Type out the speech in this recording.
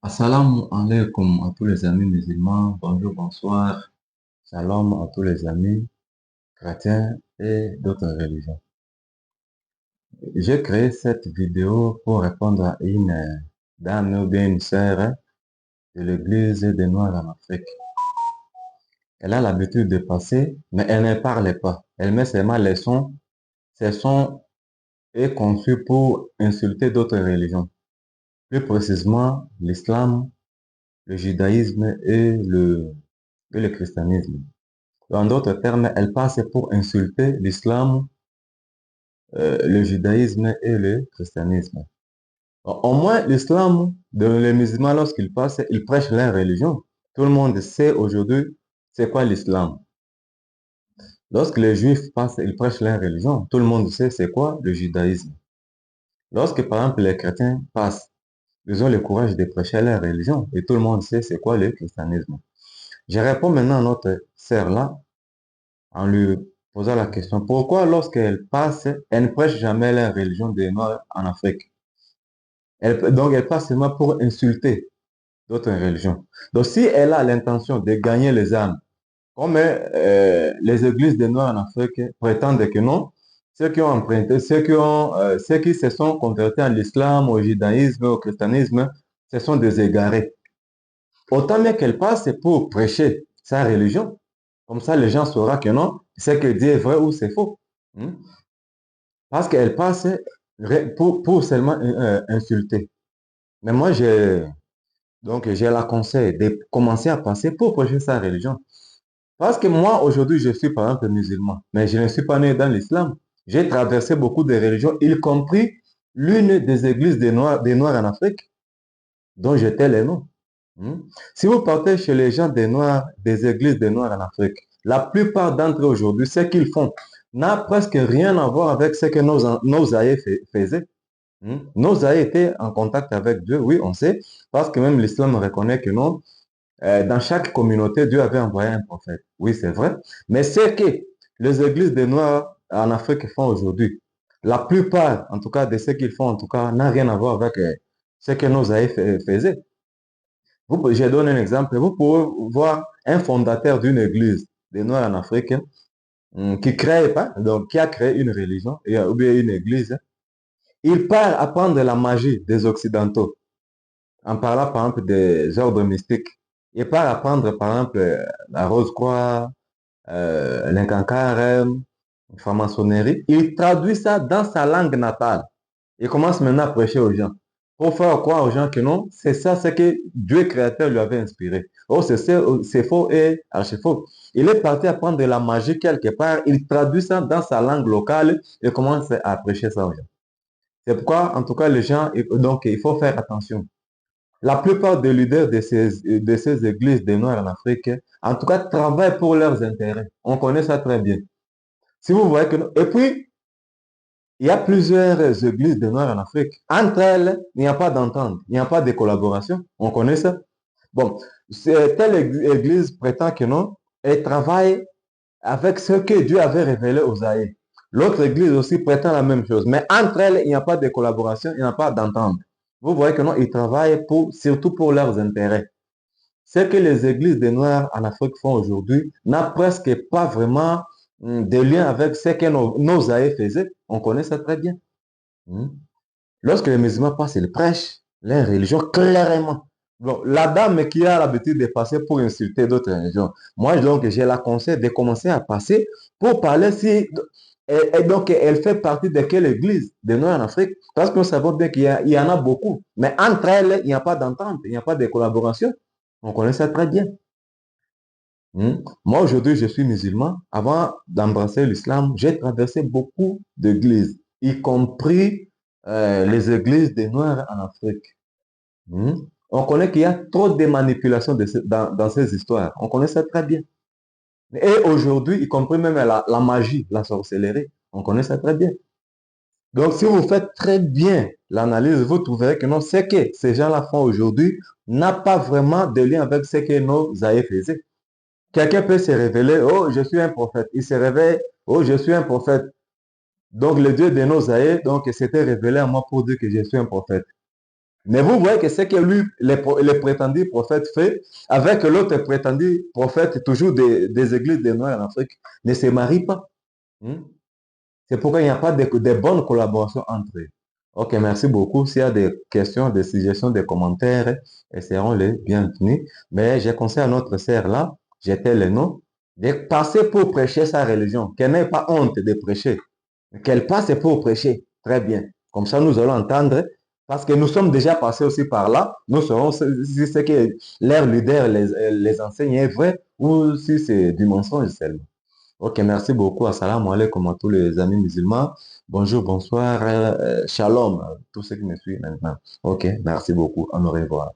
Assalamu alaikum à tous les amis musulmans, bonjour, bonsoir, shalom à tous les amis chrétiens et d'autres religions. J'ai créé cette vidéo pour répondre à une dame ou bien une sœur de l'église des Noirs en Afrique. Elle a l'habitude de passer, mais elle ne parle pas. Elle met seulement les sons. Ces sons est conçu pour insulter d'autres religions, plus précisément l'islam, le judaïsme et le christianisme. En d'autres termes, elle passe pour insulter l'islam, le judaïsme et le christianisme. Au moins, l'islam, les musulmans, lorsqu'ils passent, ils prêchent leur religion. Tout le monde sait aujourd'hui c'est quoi l'islam. Lorsque les juifs passent, ils prêchent leur religion. Tout le monde sait c'est quoi le judaïsme. Lorsque, par exemple, les chrétiens passent, ils ont le courage de prêcher leur religion et tout le monde sait c'est quoi le christianisme. Je réponds maintenant à notre sœur là en lui posant la question, pourquoi lorsqu'elle passe, elle ne prêche jamais la religion des Noirs en Afrique? Donc, elle passe seulement pour insulter d'autres religions. Donc, si elle a l'intention de gagner les âmes, comme les églises des Noirs en Afrique prétendent que non, ceux qui ont emprunté, ceux qui se sont convertis à l'islam, au judaïsme, au christianisme, ce sont des égarés. Autant mieux qu'elle passe pour prêcher sa religion. Comme ça, les gens sauront que non, c'est que Dieu est vrai ou c'est faux. Hmm? Parce qu'elle passe pour seulement insulter. Mais moi, je la conseille de commencer à passer pour prêcher sa religion. Parce que moi, aujourd'hui, je suis par exemple musulman, mais je ne suis pas né dans l'islam. J'ai traversé beaucoup de religions, y compris l'une des églises des Noirs en Afrique, dont j'étais les noms. Hmm. Si vous partez chez les gens des Noirs, des églises des Noirs en Afrique, la plupart d'entre eux aujourd'hui, ce qu'ils font n'a presque rien à voir avec ce que nos aïeux faisaient. Hmm. Nos aïeux étaient en contact avec Dieu, oui, on sait, parce que même l'islam reconnaît que non, dans chaque communauté, Dieu avait envoyé un prophète. Oui, c'est vrai. Mais ce que les églises des Noirs en Afrique font aujourd'hui, la plupart, en tout cas, de ce qu'ils font, en tout cas, n'a rien à voir avec ce que nos aïeux faisaient. Je donne un exemple. Vous pouvez voir un fondateur d'une église des Noirs en Afrique qui crée pas, donc qui a créé une religion ou bien une église. Il part apprendre la magie des Occidentaux en parlant par exemple des ordres mystiques. Il part apprendre par exemple la Rose-Croix, l'incancarème, la franc-maçonnerie. Il traduit ça dans sa langue natale. Il commence maintenant à prêcher aux gens. Pour faire croire aux gens que non, c'est ça, c'est que Dieu créateur lui avait inspiré. Oh, c'est faux et archi faux. Il est parti apprendre de la magie quelque part, il traduit ça dans sa langue locale et commence à prêcher ça aux gens. C'est pourquoi, en tout cas, les gens, donc il faut faire attention. La plupart des leaders de ces églises des Noirs en Afrique, en tout cas, travaillent pour leurs intérêts. On connaît ça très bien. Si vous voyez que... Et puis, il y a plusieurs églises de Noirs en Afrique. Entre elles, il n'y a pas d'entente, il n'y a pas de collaboration. On connaît ça. Bon, telle église prétend que non, elle travaille avec ce que Dieu avait révélé aux aïeux. L'autre église aussi prétend la même chose. Mais entre elles, il n'y a pas de collaboration, il n'y a pas d'entente. Vous voyez que non, ils travaillent surtout pour leurs intérêts. Ce que les églises des Noirs en Afrique font aujourd'hui n'a presque pas vraiment de lien avec ce que nos aïeux faisaient. On connaît ça très bien. Hmm. Lorsque les musulmans passent, ils prêchent leur religion clairement. Bon, la dame qui a l'habitude de passer pour insulter d'autres religions, moi donc j'ai la conseille de commencer à passer pour parler si et donc elle fait partie de quelle église de Noirs en Afrique, parce que nous savons bien qu'il y en a beaucoup, mais entre elles, il n'y a pas d'entente, il n'y a pas de collaboration. On connaît ça très bien. Hmm. Moi aujourd'hui, je suis musulman. Avant d'embrasser l'islam, j'ai traversé beaucoup d'églises, y compris les églises des Noirs en Afrique. Hmm. On connaît qu'il y a trop de manipulations dans ces histoires. On connaît ça très bien. Et aujourd'hui, y compris même la magie, la sorcellerie, on connaît ça très bien. Donc, si vous faites très bien l'analyse, vous trouverez que non, ce que ces gens-là font aujourd'hui n'a pas vraiment de lien avec ce que nos aïeux faisaient. Quelqu'un peut se révéler, oh, je suis un prophète. Il se réveille, oh, je suis un prophète. Donc, le Dieu de nos aïeux, donc, s'était révélé à moi pour dire que je suis un prophète. Mais vous voyez que ce que lui, le prétendu prophète fait, avec l'autre prétendu prophète, toujours des églises des Noirs en Afrique, ne se marie pas. Hmm? C'est pourquoi il n'y a pas de bonne collaboration entre eux. Ok, merci beaucoup. S'il y a des questions, des suggestions, des commentaires, essaierons les bienvenus. Mais je conseille à notre sœur là, j'étais le nom, de passer pour prêcher sa religion, qu'elle n'ait pas honte de prêcher, qu'elle passe pour prêcher. Très bien. Comme ça, nous allons entendre, parce que nous sommes déjà passés aussi par là. Nous saurons si ce que leur leader les enseigne est vrai ou si c'est du mensonge seulement. Ok, merci beaucoup. Assalamu alaikum à tous les amis musulmans. Bonjour, bonsoir, shalom, tous ceux qui me suivent maintenant. Ok, merci beaucoup. On au revoir.